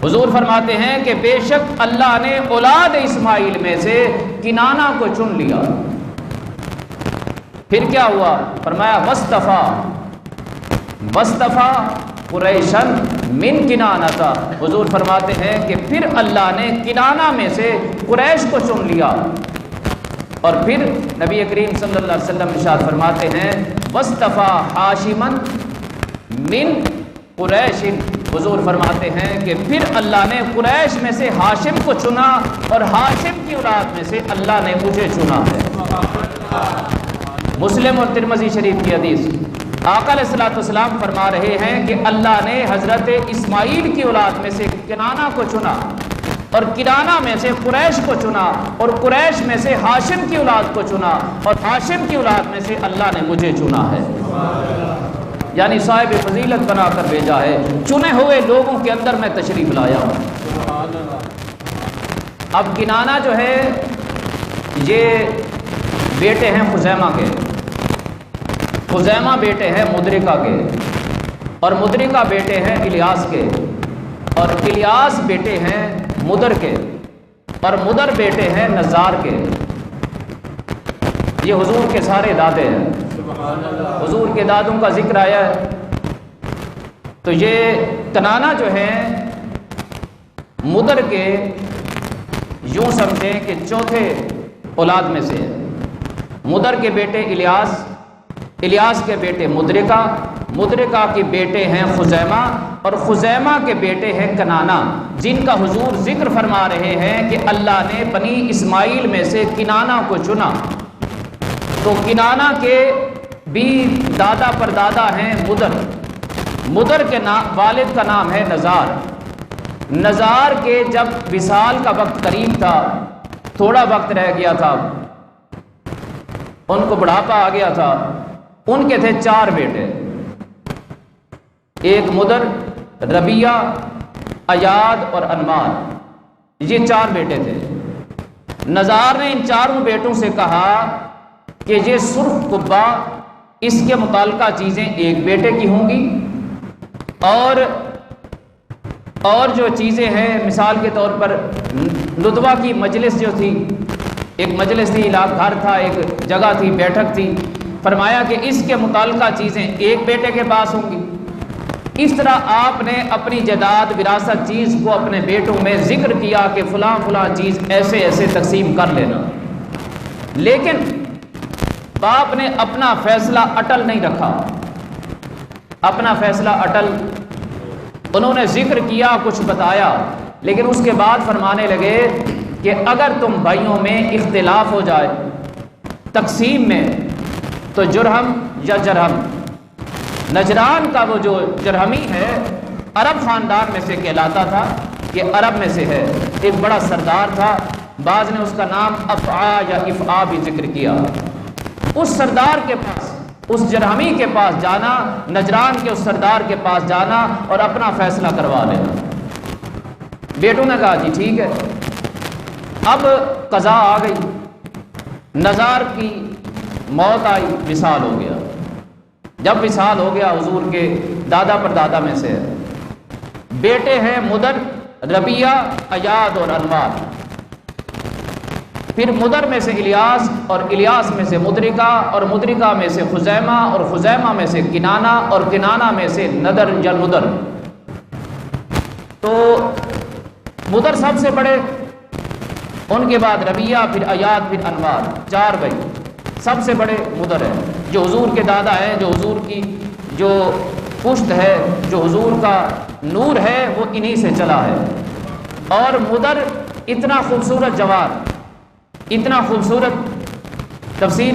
حضور فرماتے ہیں کہ بے شک اللہ نے اولاد اسماعیل میں سے کنانہ کو چن لیا۔ پھر کیا ہوا؟ فرمایا وَاصْطَفَىٰ قُرَيْشًا مِنْ کِنانَةَ۔ حضور فرماتے ہیں کہ پھر اللہ نے کنانہ میں سے قریش کو چن لیا۔ اور پھر نبی کریم صلی اللہ علیہ وسلم ارشاد فرماتے ہیں وَاصْطَفَىٰ حَاشِمًا مِنْ قُرَيْشٍ۔ حضور فرماتے ہیں کہ پھر اللہ نے قریش میں سے ہاشم کو چنا، اور ہاشم کی اولاد میں سے اللہ نے مجھے چنا ہے۔ مسلم اور ترمذی شریف کی حدیث، آقا علیہ الصلوۃ والسلام فرما رہے ہیں کہ اللہ نے حضرت اسماعیل کی اولاد میں سے کنانہ کو چنا، اور کنانہ میں سے قریش کو چنا، اور قریش میں سے ہاشم کی اولاد کو چنا، اور ہاشم کی اولاد میں سے اللہ نے مجھے چنا ہے۔ یعنی صاحب فضیلت بنا کر بھیجا ہے، چنے ہوئے لوگوں کے اندر میں تشریف لایا ہوں۔ اب کنانہ جو ہے یہ بیٹے ہیں خزیمہ کے، خزیمہ بیٹے ہیں مدرکہ کے، اور مدرکہ بیٹے ہیں الیاس کے، اور الیاس بیٹے ہیں مدر کے، اور مدر بیٹے ہیں نزار کے۔ یہ حضور کے سارے دادے ہیں۔ حضور کے دادوں کا ذکر آیا ہے تو یہ کنانہ جو ہیں مدر کے یوں سمجھیں کہ چوتھے اولاد میں سے ہے۔ مدر کے بیٹے الیاس، الیاس کے بیٹے مدرکہ، مدرکہ کے بیٹے ہیں خزیمہ، اور خزیمہ کے بیٹے ہیں کنانہ، جن کا حضور ذکر فرما رہے ہیں کہ اللہ نے بنی اسماعیل میں سے کنانہ کو چنا۔ تو کنانہ کے بھی دادا پر دادا ہیں مدر، مدر کے والد کا نام ہے نزار۔ نزار کے جب وصال کا وقت قریب تھا، تھوڑا وقت رہ گیا تھا، ان کو بڑھاپا آ گیا تھا، ان کے تھے 4 بیٹے، ایک مدر، ربیہ، ایاد اور انمار، یہ 4 بیٹے تھے۔ نزار نے ان 4 بیٹوں سے کہا کہ یہ سرخ قبہ، اس کے متعلقہ چیزیں ایک بیٹے کی ہوں گی، اور جو چیزیں ہیں مثال کے طور پر ندوہ کی مجلس جو تھی، ایک مجلس تھی، گھر تھا، ایک جگہ تھی، بیٹھک تھی، فرمایا کہ اس کے متعلقہ چیزیں ایک بیٹے کے پاس ہوں گی۔ اس طرح آپ نے اپنی جائیداد وراثت چیز کو اپنے بیٹوں میں ذکر کیا کہ فلاں فلاں چیز ایسے ایسے تقسیم کر لینا، لیکن باپ نے اپنا فیصلہ اٹل نہیں رکھا، اپنا فیصلہ اٹل، انہوں نے ذکر کیا، کچھ بتایا، لیکن اس کے بعد فرمانے لگے کہ اگر تم بھائیوں میں اختلاف ہو جائے تقسیم میں تو جرہم یا جرہم، نجران کا وہ جو جرہمی ہے عرب خاندان میں سے کہلاتا تھا، یہ عرب میں سے ہے، ایک بڑا سردار تھا، بعض نے اس کا نام افعا یا افعا بھی ذکر کیا۔ اس سردار کے پاس، اس جرہمی کے پاس جانا، نجران کے اس سردار کے پاس جانا اور اپنا فیصلہ کروا لینا۔ بیٹوں نے کہا جی ٹھیک ہے۔ اب قضا آ گئی، نزار کی موت آئی، وصال ہو گیا۔ جب وصال ہو گیا، حضور کے دادا پر دادا میں سے بیٹے ہیں مدر، ربیہ، ایاد اور انوار، پھر مدر میں سے الیاس، اور الیاس میں سے مدرکہ، اور مدرکہ میں سے خزیمہ، اور خزیمہ میں سے کنانہ، اور کنانہ میں سے ندر یا ندر۔ تو مدر سب سے بڑے، ان کے بعد ربیہ، پھر ایاد، پھر انوار، 4 بھائی، سب سے بڑے مدر ہیں، جو حضور کے دادا ہیں، جو حضور کی جو پشت ہے، جو حضور کا نور ہے، وہ انہی سے چلا ہے۔ اور مدر اتنا خوبصورت جوار، اتنا خوبصورت تفسیر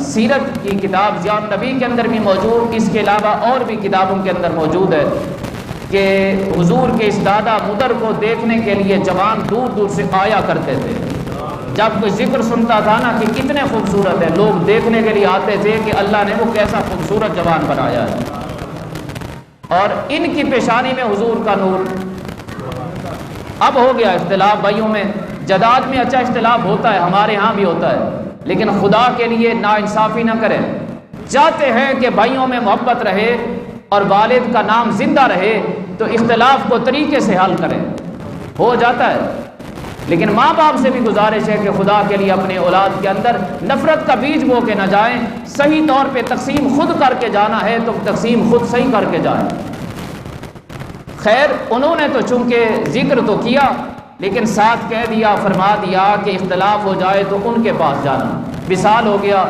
سیرت کی کتاب ضیاء النبی کے اندر بھی موجود، اس کے علاوہ اور بھی کتابوں کے اندر موجود ہے کہ حضور کے اس دادا مدر کو دیکھنے کے لیے جوان دور دور سے آیا کرتے تھے۔ جب کوئی ذکر سنتا تھا نا کہ کتنے خوبصورت ہیں، لوگ دیکھنے کے لیے آتے تھے کہ اللہ نے وہ کیسا خوبصورت جوان بنایا ہے۔ اور ان کی پیشانی میں حضور کا نور۔ اب ہو گیا اختلاف بھائیوں میں، جداد میں اچھا اختلاف ہوتا ہے، ہمارے ہاں بھی ہوتا ہے، لیکن خدا کے لیے ناانصافی نہ کریں۔ چاہتے ہیں کہ بھائیوں میں محبت رہے اور والد کا نام زندہ رہے، تو اختلاف کو طریقے سے حل کریں، ہو جاتا ہے۔ لیکن ماں باپ سے بھی گزارش ہے کہ خدا کے لیے اپنے اولاد کے اندر نفرت کا بیج بو کے نہ جائیں، صحیح طور پہ تقسیم خود کر کے جانا ہے تو تقسیم خود صحیح کر کے جائیں۔ خیر، انہوں نے تو چونکہ ذکر تو کیا لیکن ساتھ کہہ دیا، فرما دیا کہ اختلاف ہو جائے تو ان کے پاس جانا۔ وصال ہو گیا،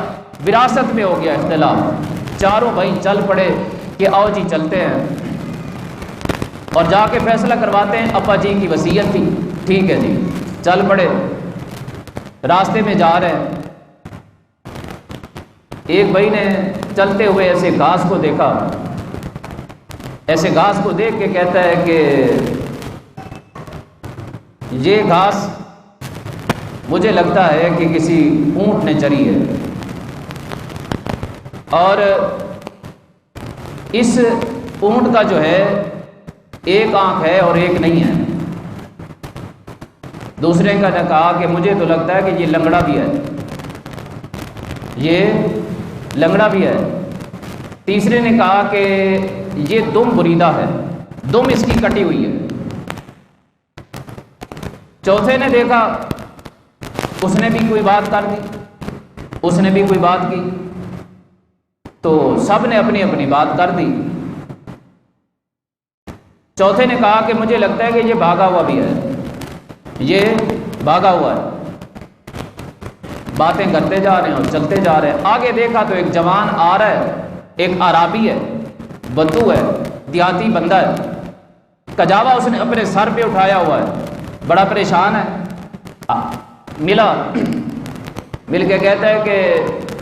وراثت میں ہو گیا اختلاف، چاروں بھائی چل پڑے کہ آؤ جی چلتے ہیں، اور جا کے فیصلہ کرواتے ہیں ابا جی کی وصیت تھی، ٹھیک ہے جی چل پڑے۔ راستے میں جا رہے ہیں، ایک بھائی نے چلتے ہوئے ایسے گھاس کو دیکھا، ایسے گھاس کو دیکھ کے کہتا ہے کہ یہ گھاس مجھے لگتا ہے کہ کسی اونٹ نے چری ہے، اور اس اونٹ کا جو ہے ایک آنکھ ہے اور ایک نہیں ہے۔ دوسرے کا نے کہا کہ مجھے تو لگتا ہے کہ یہ لنگڑا بھی ہے، یہ لنگڑا بھی ہے۔ تیسرے نے کہا کہ یہ دم بریدہ ہے، دم اس کی کٹی ہوئی ہے۔ چوتھے نے دیکھا، اس نے بھی کوئی بات کر دی، اس نے بھی کوئی بات کی، تو سب نے اپنی اپنی بات کر دی۔ چوتھے نے کہا کہ مجھے لگتا ہے کہ یہ بھاگا ہوا بھی ہے، یہ بھاگا ہوا ہے۔ باتیں کرتے جا رہے ہیں اور چلتے جا رہے ہیں۔ آگے دیکھا تو ایک جوان آ رہا ہے، ایک عرابی ہے، بدو ہے، دیہاتی بندہ ہے، کجاوا اس نے اپنے سر پہ اٹھایا ہوا ہے، بڑا پریشان ہے۔ ملا، مل کے کہتا ہے کہ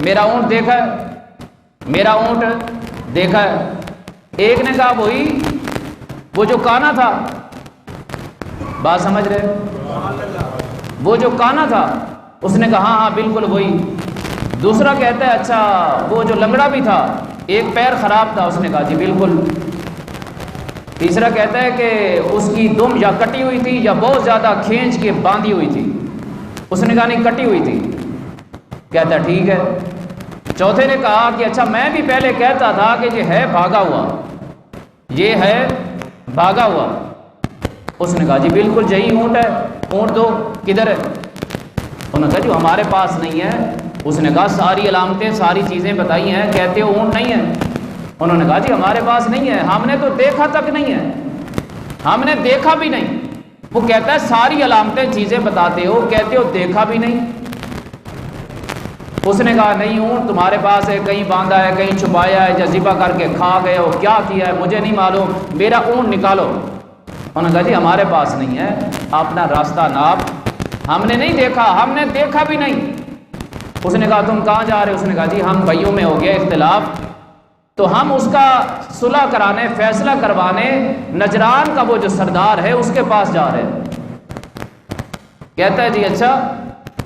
میرا اونٹ دیکھا ہے، میرا اونٹ دیکھا ہے۔ ایک نے کہا وہی وہ جو کانا تھا، بات سمجھ رہے، وہ جو کانا تھا، اس نے کہا ہاں ہاں بالکل وہی۔ دوسرا کہتا ہے اچھا وہ جو لنگڑا بھی تھا، ایک پیر خراب تھا، اس نے کہا جی بالکل۔ تیسرا کہتا ہے کہ اس کی دم یا کٹی ہوئی تھی یا بہت زیادہ کھینچ کے باندھی ہوئی تھی، اس نے کہا نہیں کٹی ہوئی تھی، کہتا ٹھیک ہے۔ چوتھے نے کہا کہ اچھا میں بھی پہلے کہتا تھا کہ یہ ہے بھاگا ہوا، یہ ہے بھاگا ہوا، اس نے کہا جی بالکل یہی اونٹ ہے، اونٹ دو، کدھر ہے؟ انہوں نے کہا جو ہمارے پاس نہیں ہے۔ اس نے کہا ساری علامتیں ساری چیزیں بتائی ہیں، کہتے ہو اونٹ نہیں ہے۔ انہوں نے کہا جی ہمارے پاس نہیں ہے، ہم نے تو دیکھا تک نہیں ہے، ہم نے دیکھا بھی نہیں۔ وہ کہتا ہے ساری علامتیں چیزیں بتاتے ہو، کہتے ہو دیکھا بھی نہیں۔ اس نے کہا نہیں اونٹ تمہارے پاس ہے، کہیں باندھا ہے، کہیں چھپایا ہے، یا ذبح کر کے کھا گئے ہو، کیا کیا ہے مجھے نہیں معلوم، میرا اونٹ نکالو۔ انہوں نے کہا جی ہمارے پاس نہیں ہے، اپنا راستہ ناپ، ہم نے نہیں دیکھا، ہم نے دیکھا بھی نہیں۔ اس نے کہا تم کہاں جا رہے ہو؟ اس نے کہا جی ہم بھائیوں میں ہو گیا اختلاف، تو ہم اس کا صلح کرانے، فیصلہ کروانے نجران کا وہ جو سردار ہے اس کے پاس جا رہے ہیں۔ کہتا ہے جی اچھا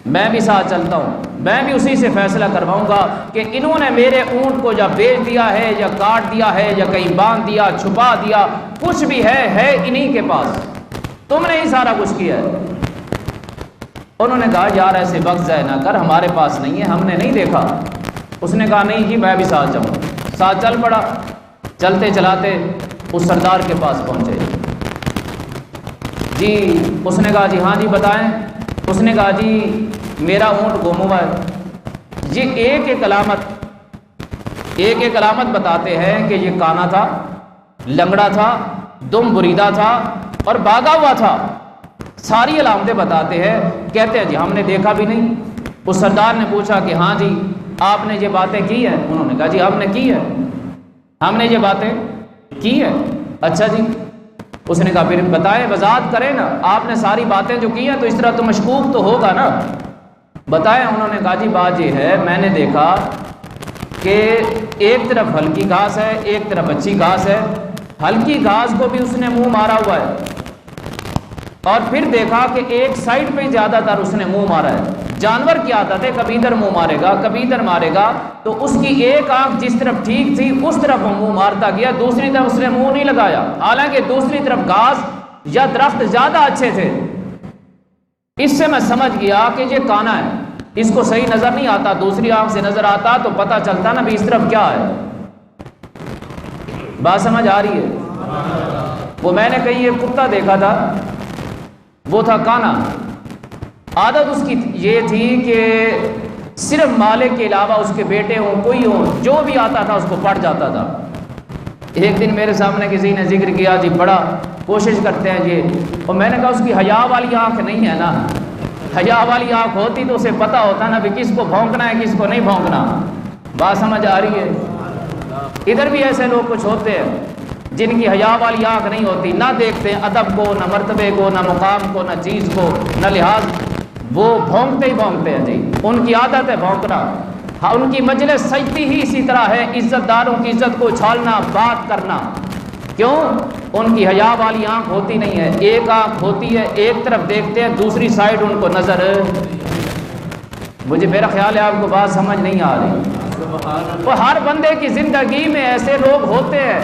میں بھی ساتھ چلتا ہوں، میں بھی اسی سے فیصلہ کرواؤں گا کہ انہوں نے میرے اونٹ کو یا بیچ دیا ہے یا کاٹ دیا ہے یا کہیں باندھ دیا، چھپا دیا، کچھ بھی ہے انہی کے پاس، تم نے ہی سارا کچھ کیا ہے۔ انہوں نے کہا یار ایسے وقت ضائع نہ کر، ہمارے پاس نہیں ہے، ہم نے نہیں دیکھا۔ اس نے کہا نہیں جی میں بھی ساتھ جاؤں، ساتھ چل پڑا۔ چلتے چلاتے اس سردار کے پاس پہنچے جی۔ اس نے کہا جی ہاں جی بتائیں۔ اس نے کہا جی میرا اونٹ گم ہوا ہے، یہ ایک ایک علامت بتاتے ہیں کہ یہ کانا تھا، لنگڑا تھا، دم بریدہ تھا اور بھاگا ہوا تھا، ساری علامتیں بتاتے ہیں۔ کہتے ہیں جی ہم نے دیکھا بھی نہیں۔ اس سردار نے پوچھا کہ ہاں جی آپ نے یہ باتیں کی ہیں؟ انہوں نے کہا جی ہم نے کی ہے، ہم نے یہ باتیں کی ہیں۔ اچھا جی، اس نے کہا پھر بتائیں، وضاحت کریں نا، آپ نے ساری باتیں جو کی ہیں تو اس طرح تو مشکوک تو ہوگا نا، بتائیں۔ انہوں نے کہا جی بات یہ ہے میں نے دیکھا کہ ایک طرف ہلکی گھاس ہے، ایک طرف اچھی گھاس ہے، ہلکی گھاس کو بھی اس نے منہ مارا ہوا ہے، اور پھر دیکھا کہ ایک سائڈ پہ زیادہ تر اس نے منہ مارا ہے۔ جانور کی عادت ہے کبھی ادھر منہ مارے گا کبھی ادھر مارے گا، تو اس کی ایک آنکھ جس طرف ٹھیک تھی اس طرف وہ منہ مارتا گیا، دوسری طرف اس نے منہ نہیں لگایا، حالانکہ دوسری طرف گھاس یا درخت زیادہ اچھے تھے۔ اس سے میں سمجھ گیا کہ یہ کانا ہے، اس کو صحیح نظر نہیں آتا، دوسری آنکھ سے نظر آتا تو پتہ چلتا نا بھی اس طرف کیا ہے۔ بات سمجھ آ رہی ہے؟ وہ میں نے کہیں ایک کتا دیکھا تھا، وہ تھا کانا۔ عادت اس کی یہ تھی کہ صرف مالک کے علاوہ اس کے بیٹے ہوں کوئی ہو، جو بھی آتا تھا اس کو پڑ جاتا تھا۔ ایک دن میرے سامنے کسی نے ذکر کیا جی بڑا کوشش کرتے ہیں جی، اور میں نے کہا اس کی حیا والی آنکھ نہیں ہے نا، حیا والی آنکھ ہوتی تو اسے پتہ ہوتا نا بھی کس کو بھونکنا ہے کس کو نہیں بھونکنا۔ بات سمجھ آ رہی ہے؟ ادھر بھی ایسے لوگ کچھ ہوتے ہیں جن کی حیا والی آنکھ نہیں ہوتی، نہ دیکھتے ادب کو، نہ مرتبے کو، نہ مقام کو، نہ چیز کو، نہ لحاظ، وہ بھونکتے ہی بھونکتے ہیں جی، ان کی عادت ہے بھونکنا۔ ہاں ان کی مجلس سجتی ہی اسی طرح ہے، عزت داروں کی عزت کو اچھالنا، بات کرنا۔ کیوں؟ ان کی حیا والی آنکھ ہوتی نہیں ہے، ایک آنکھ ہوتی ہے، ایک طرف دیکھتے ہیں، دوسری سائڈ ان کو نظر۔ مجھے میرا خیال ہے آپ کو بات سمجھ نہیں آ رہی۔ وہ ہر بندے کی زندگی میں ایسے لوگ ہوتے ہیں،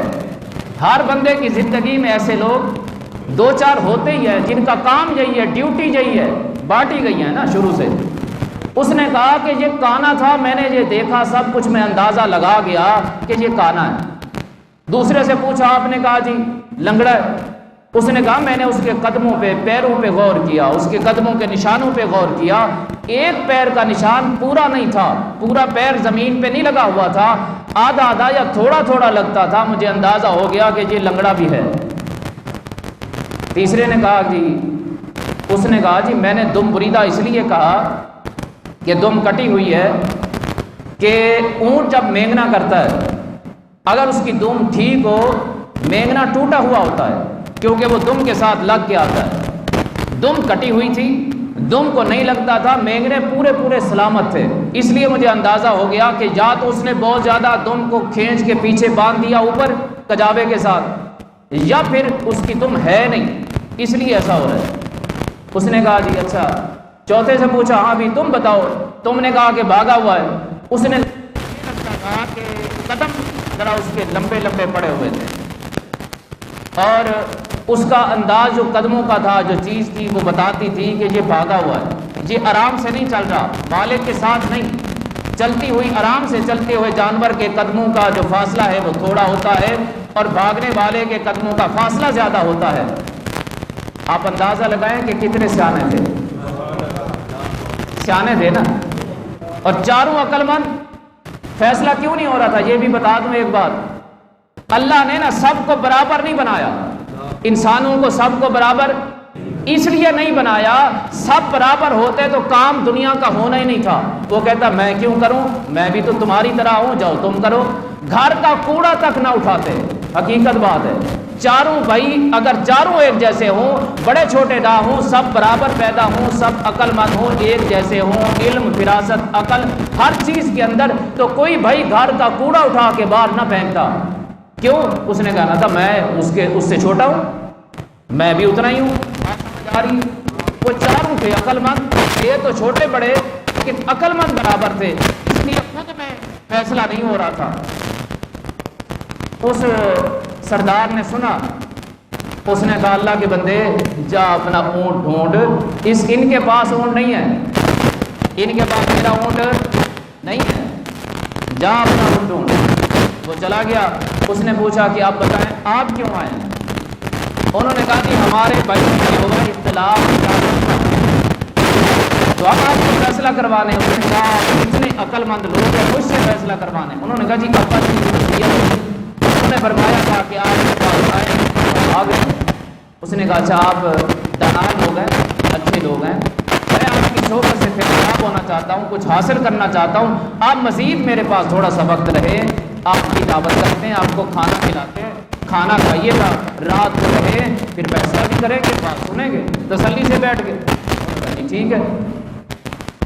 ہر بندے کی زندگی میں ایسے لوگ دو چار ہوتے ہی ہیں جن کا کام یہی ہے، ڈیوٹی یہی ہے، بانٹی گئی ہے نا شروع سے۔ اس نے کہا کہ یہ کانا تھا، میں نے یہ دیکھا، سب کچھ میں اندازہ لگا گیا کہ یہ کانا ہے۔ دوسرے سے پوچھا، آپ نے کہا جی لنگڑا ہے۔ اس نے کہا میں نے اس کے قدموں پہ، پیروں پہ غور کیا، اس کے قدموں کے نشانوں پہ غور کیا، ایک پیر کا نشان پورا نہیں تھا، پورا پیر زمین پہ نہیں لگا ہوا تھا، آدھا آدھا یا تھوڑا تھوڑا لگتا تھا، مجھے اندازہ ہو گیا کہ یہ لنگڑا بھی ہے۔ تیسرے نے کہا جی، اس نے کہا جی میں نے دم بریدہ اس لیے کہا کہ دم کٹی ہوئی ہے کہ اونٹ جب مینگنا کرتا ہے اگر اس کی دم ٹھیک ہو، مینگنا ٹوٹا ہوا ہوتا ہے کیونکہ وہ دم کے ساتھ لگ کے آتا ہے۔ دم کٹی ہوئی تھی، دم کو نہیں لگتا تھا، مینگنے پورے پورے سلامت تھے، اس لیے مجھے اندازہ ہو گیا کہ یا تو اس نے بہت زیادہ دم کو کھینچ کے پیچھے باندھ دیا اوپر کجاوے کے ساتھ، یا پھر اس کی دم ہے نہیں اس لیے ایسا ہو رہا ہے۔ اس نے کہا جی اچھا۔ چوتھے سے پوچھا، ہاں بھی تم بتاؤ، تم نے کہا کہ بھاگا ہوا ہے۔ اس نے کہا کہ قدم ذرا اس کے لمبے لمبے پڑے ہوئے تھے اور اس کا انداز جو قدموں کا تھا، جو چیز تھی وہ بتاتی تھی کہ یہ بھاگا ہوا ہے، یہ آرام سے نہیں چل رہا، مالک کے ساتھ نہیں، چلتی ہوئی آرام سے چلتے ہوئے جانور کے قدموں کا جو فاصلہ ہے وہ تھوڑا ہوتا ہے اور بھاگنے والے کے قدموں کا فاصلہ زیادہ ہوتا ہے۔ آپ اندازہ لگائیں کہ کتنے سیانے تھے، سیانے تھے نا، اور چاروں عقل مند۔ فیصلہ کیوں نہیں ہو رہا تھا یہ بھی بتا دوں ایک بات، اللہ نے نا سب کو برابر نہیں بنایا، انسانوں کو سب کو برابر اس لیے نہیں بنایا، سب برابر ہوتے تو کام دنیا کا ہونا ہی نہیں تھا۔ وہ کہتا میں کیوں کروں، میں بھی تو تمہاری طرح ہوں، جاؤ تم کرو۔ گھر کا کوڑا تک نہ اٹھاتے، حقیقت بات ہے۔ چاروں بھائی اگر چاروں ایک جیسے ہوں، بڑے چھوٹے نہ ہوں، سب برابر پیدا ہوں، سب عقل مند ہوں، ایک جیسے ہوں، علم، فراست، عقل ہر چیز کے اندر، تو کوئی بھائی گھر کا کوڑا اٹھا کے باہر نہ پھینکتا۔ کیوں؟ اس نے کہا تھا میں اس سے چھوٹا ہوں، میں بھی اتنا ہی ہوں۔ وہ چاروں تھے عقل مند، یہ تو چھوٹے بڑے لیکن عقل مند برابر تھے، اس لیے خود میں فیصلہ نہیں ہو رہا تھا۔ اس سردار نے سنا، اس نے کہا اللہ کے بندے جا اپنا اونٹ ڈھونڈ، ان کے پاس اونٹ نہیں ہے، ان کے پاس میرا اونٹ نہیں ہے، جا اپنا اونٹ ڈھونڈ۔ وہ چلا گیا۔ اس نے پوچھا کہ آپ بتائیں آپ کیوں آئے ہیں؟ انہوں نے کہا کہ ہمارے بھائی میں ہوگا اختلاف، تو اب آپ کو فیصلہ کروانے۔ انہوں نے کہا اتنے عقل مند لوگ ہیں، مجھ سے فیصلہ کروانے۔ انہوں نے کہا جی ابا جی، انہوں نے فرمایا تھا کہ آپ کے پاس آئے آ گئے۔ اس نے کہا اچھا آپ دانال لوگ ہیں، اچھے لوگ ہیں، میں آپ کی صحبت سے فیضیاب ہونا چاہتا ہوں، کچھ حاصل کرنا چاہتا ہوں، آپ مزید میرے پاس تھوڑا سا وقت رہے، آپ کی دعوت کرتے ہیں، آپ کو کھانا کھلاتے ہیں، کھانا کھائیے گا، رات کو رہے، پھر فیصلہ بھی کریں گے، بات سنیں گے۔ تسلی سے بیٹھ گئے، ٹھیک ہے۔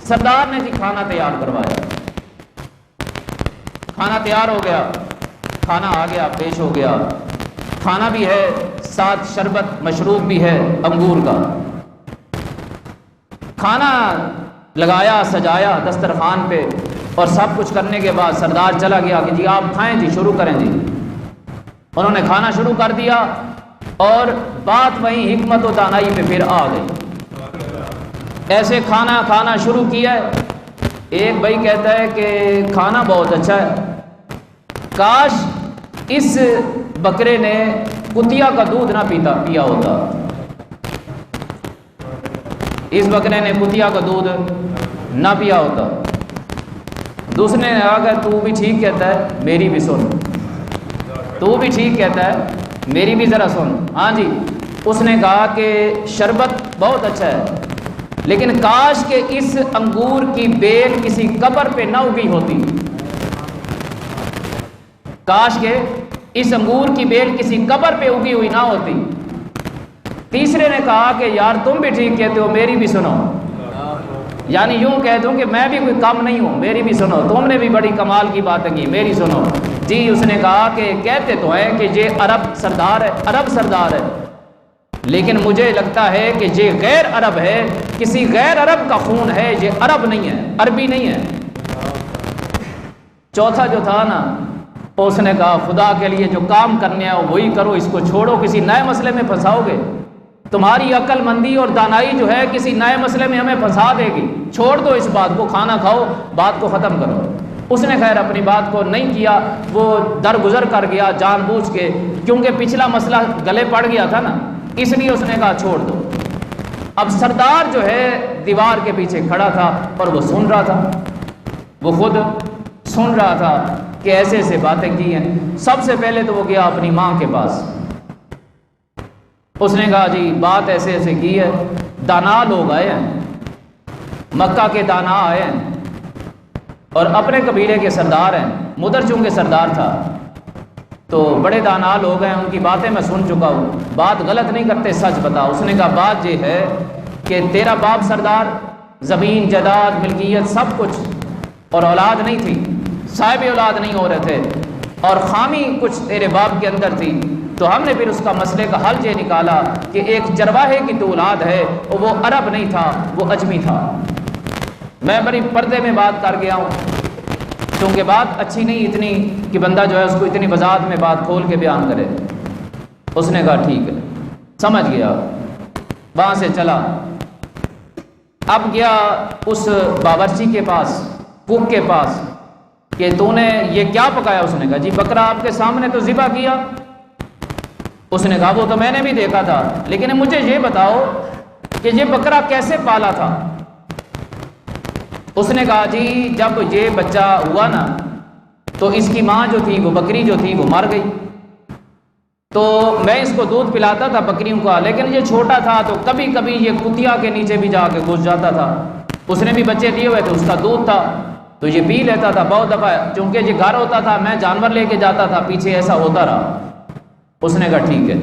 سردار نے جی کھانا تیار کروایا، کھانا تیار ہو گیا، کھانا آ گیا، پیش ہو گیا، کھانا بھی ہے، ساتھ شربت مشروب بھی ہے انگور کا۔ کھانا لگایا، سجایا دسترخوان پہ، اور سب کچھ کرنے کے بعد سردار چلا گیا کہ جی آپ کھائیں جی، شروع کریں جی۔ انہوں نے کھانا شروع کر دیا اور بات وہیں حکمت و دانائی پہ پھر آ گئی۔ ایسے کھانا شروع کیا۔ ایک بھائی کہتا ہے کہ کھانا بہت اچھا ہے، کاش اس بکرے نے کتیا کا دودھ نہ پیا ہوتا، اس بکرے نے کتیا کا دودھ نہ پیا ہوتا۔ دوسرے نے کہا کہ تو بھی ٹھیک کہتا ہے، میری بھی سن، تو بھی ٹھیک کہتا ہے، میری بھی ذرا سن۔ ہاں جی، اس نے کہا کہ شربت بہت اچھا ہے، لیکن کاش کہ اس انگور کی بیل کسی قبر پہ نہ اگی ہوتی، کاش کہ اس انگور کی بیل کسی قبر پہ اگی ہوئی نہ ہوتی۔ تیسرے نے کہا کہ یار تم بھی ٹھیک کہتے ہو، میری بھی سنو، یعنی یوں کہہ دوں کہ میں بھی کوئی کم نہیں ہوں، میری بھی سنو، تم نے بھی بڑی کمال کی باتیں کی، میری سنو۔ جی، اس نے کہا کہ کہتے تو ہیں کہ یہ عرب سردار ہے، عرب سردار ہے، لیکن مجھے لگتا ہے کہ یہ غیر عرب ہے، کسی غیر عرب کا خون ہے، یہ عرب نہیں ہے، عربی نہیں ہے۔ چوتھا جو تھا نا، اس نے کہا خدا کے لیے جو کام کرنے آؤ وہی کرو، اس کو چھوڑو، کسی نئے مسئلے میں پھنساؤ گے، تمہاری عقل مندی اور دانائی جو ہے کسی نئے مسئلے میں ہمیں پھنسا دے گی، چھوڑ دو اس بات کو، کھانا کھاؤ، بات کو ختم کرو۔ اس نے خیر اپنی بات کو نہیں کیا، وہ درگزر کر گیا جان بوجھ کے، کیونکہ پچھلا مسئلہ گلے پڑ گیا تھا نا، اس لیے اس نے کہا چھوڑ دو۔ اب سردار جو ہے دیوار کے پیچھے کھڑا تھا اور وہ سن رہا تھا، وہ خود سن رہا تھا کہ ایسے ایسے باتیں کی ہیں۔ سب سے پہلے تو وہ گیا اپنی ماں کے پاس، اس نے کہا جی بات ایسے ایسے کی ہے، دانا لوگ آئے ہیں، مکہ کے دانا آئے ہیں اور اپنے قبیلے کے سردار ہیں، مدر چونکہ سردار تھا تو بڑے دانا لوگ ہیں، ان کی باتیں میں سن چکا ہوں، بات غلط نہیں کرتے، سچ بتا۔ اس نے کہا بات یہ ہے کہ تیرا باپ سردار، زمین جائیداد ملکیت سب کچھ، اور اولاد نہیں تھی، صاحب اولاد نہیں ہو رہے تھے، اور خامی کچھ تیرے باپ کے اندر تھی، تو ہم نے پھر اس کا مسئلے کا حل یہ نکالا کہ ایک چرواہے کی تو اولاد ہے، اور وہ عرب نہیں تھا، وہ اجمی تھا۔ میں بڑی پردے میں بات کر گیا ہوں، کیونکہ بات اچھی نہیں اتنی کہ بندہ جو ہے اس کو اتنی وضاحت میں بات کھول کے بیان کرے۔ اس نے کہا ٹھیک ہے، سمجھ گیا، وہاں سے چلا، اب گیا اس باورچی کے پاس، کوک کے پاس، کہ تو نے یہ کیا پکایا؟ اس نے کہا جی بکرا آپ کے سامنے تو ذبح کیا۔ اس نے کہا وہ تو میں نے بھی دیکھا تھا، لیکن مجھے یہ بتاؤ کہ یہ بکرا کیسے پالا تھا؟ اس نے کہا جی جب یہ بچہ ہوا نا تو اس کی ماں جو تھی، وہ بکری جو تھی وہ مر گئی، تو میں اس کو دودھ پلاتا تھا بکریوں کا، لیکن یہ چھوٹا تھا تو کبھی کبھی یہ کتیا کے نیچے بھی جا کے گھس جاتا تھا، اس نے بھی بچے دیے ہوئے تھے، اس کا دودھ تھا تو یہ پی لیتا تھا بہت دفعہ، چونکہ یہ گھر ہوتا تھا، میں جانور لے کے جاتا تھا، پیچھے ایسا ہوتا رہا۔ اس نے کہا ٹھیک ہے۔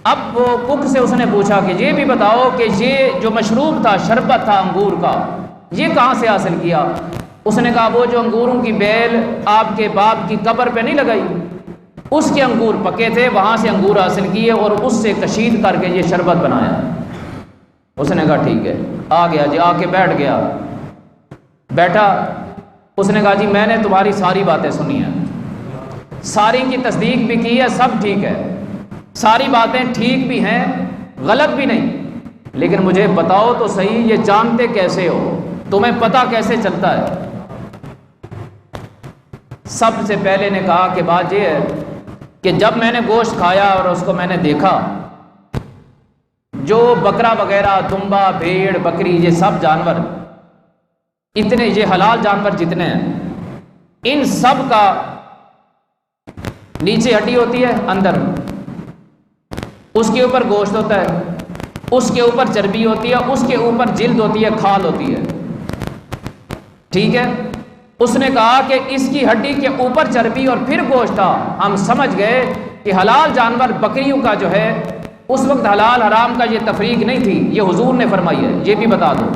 اب وہ کک سے اس نے پوچھا کہ یہ بھی بتاؤ کہ یہ جو مشروب تھا، شربت تھا انگور کا، یہ کہاں سے حاصل کیا؟ اس نے کہا وہ جو انگوروں کی بیل آپ کے باپ کی قبر پہ نہیں لگائی، اس کے انگور پکے تھے، وہاں سے انگور حاصل کیے اور اس سے کشید کر کے یہ شربت بنایا۔ اس نے کہا ٹھیک ہے، آ گیا جی، آ کے بیٹھ گیا، بیٹھا، اس نے کہا جی میں نے تمہاری ساری باتیں سنی ہیں، ساری کی تصدیق بھی کی ہے، سب ٹھیک ہے، ساری باتیں ٹھیک بھی ہیں، غلط بھی نہیں، لیکن مجھے بتاؤ تو صحیح یہ جانتے کیسے ہو، تمہیں پتہ کیسے چلتا ہے؟ سب سے پہلے نے کہا کہ بات یہ ہے کہ جب میں نے گوشت کھایا اور اس کو میں نے دیکھا، جو بکرا وغیرہ، دمبا، بھیڑ، بکری، یہ سب جانور، اتنے یہ حلال جانور جتنے ہیں، ان سب کا نیچے ہڈی ہوتی ہے، اندر اس کے اوپر گوشت ہوتا ہے، اس کے اوپر چربی ہوتی ہے، اس کے اوپر جلد ہوتی ہے، کھال ہوتی ہے، ٹھیک ہے؟ اس نے کہا کہ اس کی ہڈی کے اوپر چربی اور پھر گوشت تھا، ہم سمجھ گئے کہ حلال جانور بکریوں کا جو ہے اس وقت حلال حرام کا یہ تفریق نہیں تھی، یہ حضور نے فرمائی ہے، یہ بھی بتا دو،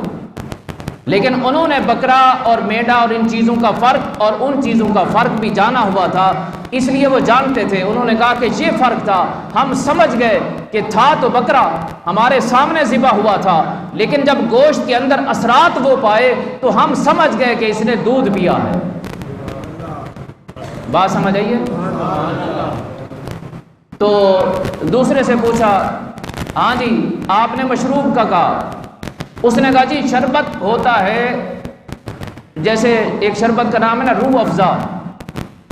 لیکن انہوں نے بکرا اور میڈا اور ان چیزوں کا فرق اور ان چیزوں کا فرق بھی جانا ہوا تھا، اس لیے وہ جانتے تھے، انہوں نے کہا کہ یہ فرق تھا، ہم سمجھ گئے کہ تھا تو بکرا ہمارے سامنے ذبح ہوا تھا، لیکن جب گوشت کے اندر اثرات وہ پائے تو ہم سمجھ گئے کہ اس نے دودھ پیا ہے۔ بات سمجھ آئیے؟ تو دوسرے سے پوچھا ہاں جی آپ نے مشروب کا کہا، اس نے کہا جی شربت ہوتا ہے، جیسے ایک شربت کا نام ہے نا روح افزا،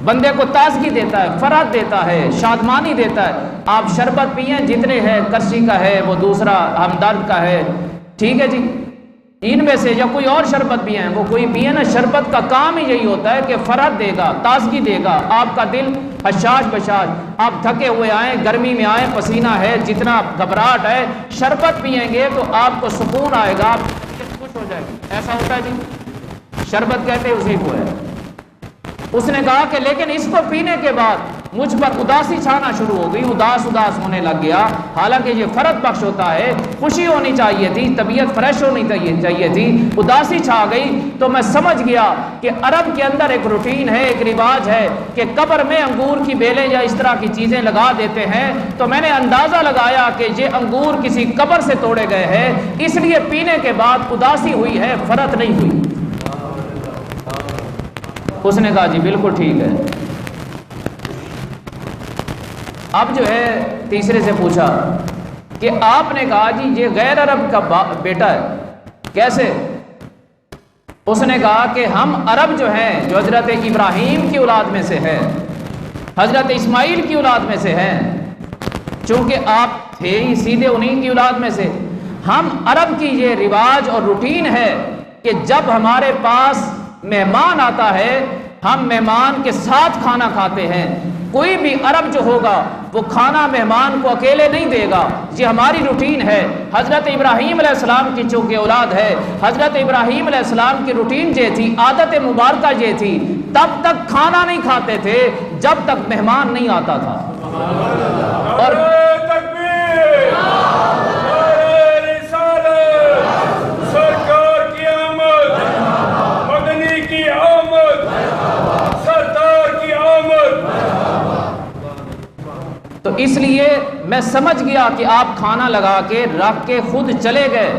بندے کو تازگی دیتا ہے، فرحت دیتا ہے، شادمانی دیتا ہے۔ آپ شربت پئیں جتنے ہے، کرسی کا ہے، وہ دوسرا ہمدرد کا ہے، ٹھیک ہے جی، ان میں سے یا کوئی اور شربت بھی ہیں، وہ کوئی پیے نا، شربت کا کام ہی یہی ہوتا ہے کہ فرحت دے گا، تازگی دے گا، آپ کا دل حشاش بشاش، آپ تھکے ہوئے آئیں، گرمی میں آئیں، پسینہ ہے، جتنا گھبراہٹ ہے، شربت پئیں گے تو آپ کو سکون آئے گا، آپ خوش ہو جائے گی۔ ایسا ہوتا ہے جی، شربت کہتے ہیں اسی کو ہے۔ اس نے کہا کہ لیکن اس کو پینے کے بعد مجھ پر اداسی چھانا شروع ہو گئی، اداس ہونے لگ گیا، حالانکہ یہ فرحت بخش ہوتا ہے، خوشی ہونی چاہیے تھی، طبیعت فریش ہونی چاہیے تھی، اداسی چھا گئی۔ تو میں سمجھ گیا کہ عرب کے اندر ایک روٹین ہے، ایک رواج ہے کہ قبر میں انگور کی بیلیں یا اس طرح کی چیزیں لگا دیتے ہیں۔ تو میں نے اندازہ لگایا کہ یہ انگور کسی قبر سے توڑے گئے ہیں، اس لیے پینے کے بعد اداسی ہوئی ہے، فرحت نہیں ہوئی۔ اس نے کہا جی بالکل ٹھیک ہے۔ اب جو ہے تیسرے سے پوچھا کہ آپ نے کہا جی یہ غیر عرب کا بیٹا ہے، کیسے؟ اس نے کہا کہ ہم عرب جو ہیں، جو حضرت ابراہیم کی اولاد میں سے ہیں، حضرت اسماعیل کی اولاد میں سے ہیں، چونکہ آپ تھے ہی سیدھے انہی کی اولاد میں سے، ہم عرب کی یہ رواج اور روٹین ہے کہ جب ہمارے پاس مہمان آتا ہے ہم مہمان کے ساتھ کھانا کھاتے ہیں۔ کوئی بھی عرب جو ہوگا وہ کھانا مہمان کو اکیلے نہیں دے گا، یہ ہماری روٹین ہے۔ حضرت ابراہیم علیہ السلام کی چونکہ اولاد ہے، حضرت ابراہیم علیہ السلام کی روٹین یہ تھی، عادت مبارکہ یہ تھی، تب تک کھانا نہیں کھاتے تھے جب تک مہمان نہیں آتا تھا۔ اور تو اس لیے میں سمجھ گیا کہ آپ کھانا لگا کے رکھ کے خود چلے گئے،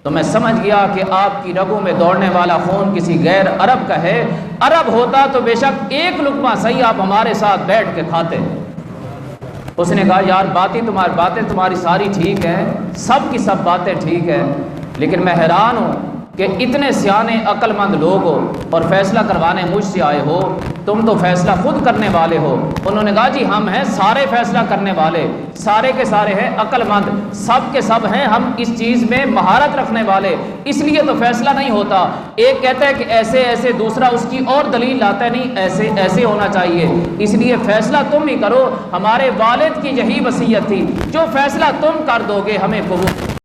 تو میں سمجھ گیا کہ آپ کی رگوں میں دوڑنے والا خون کسی غیر عرب کا ہے۔ عرب ہوتا تو بے شک ایک لقمہ صحیح آپ ہمارے ساتھ بیٹھ کے کھاتے۔ اس نے کہا یار باتیں تمہاری ساری ٹھیک ہیں، سب کی سب باتیں ٹھیک ہیں، لیکن میں حیران ہوں کہ اتنے سیانے عقل مند لوگ ہو اور فیصلہ کروانے مجھ سے آئے ہو، تم تو فیصلہ خود کرنے والے ہو۔ انہوں نے کہا جی ہم ہیں سارے فیصلہ کرنے والے، سارے کے سارے ہیں عقل مند، سب کے سب ہیں ہم اس چیز میں مہارت رکھنے والے، اس لیے تو فیصلہ نہیں ہوتا۔ ایک کہتا ہے کہ ایسے ایسے، دوسرا اس کی اور دلیل لاتا ہے نہیں ایسے ایسے ہونا چاہیے، اس لیے فیصلہ تم ہی کرو۔ ہمارے والد کی یہی وصیت تھی، جو فیصلہ تم کر دو گے ہمیں قبول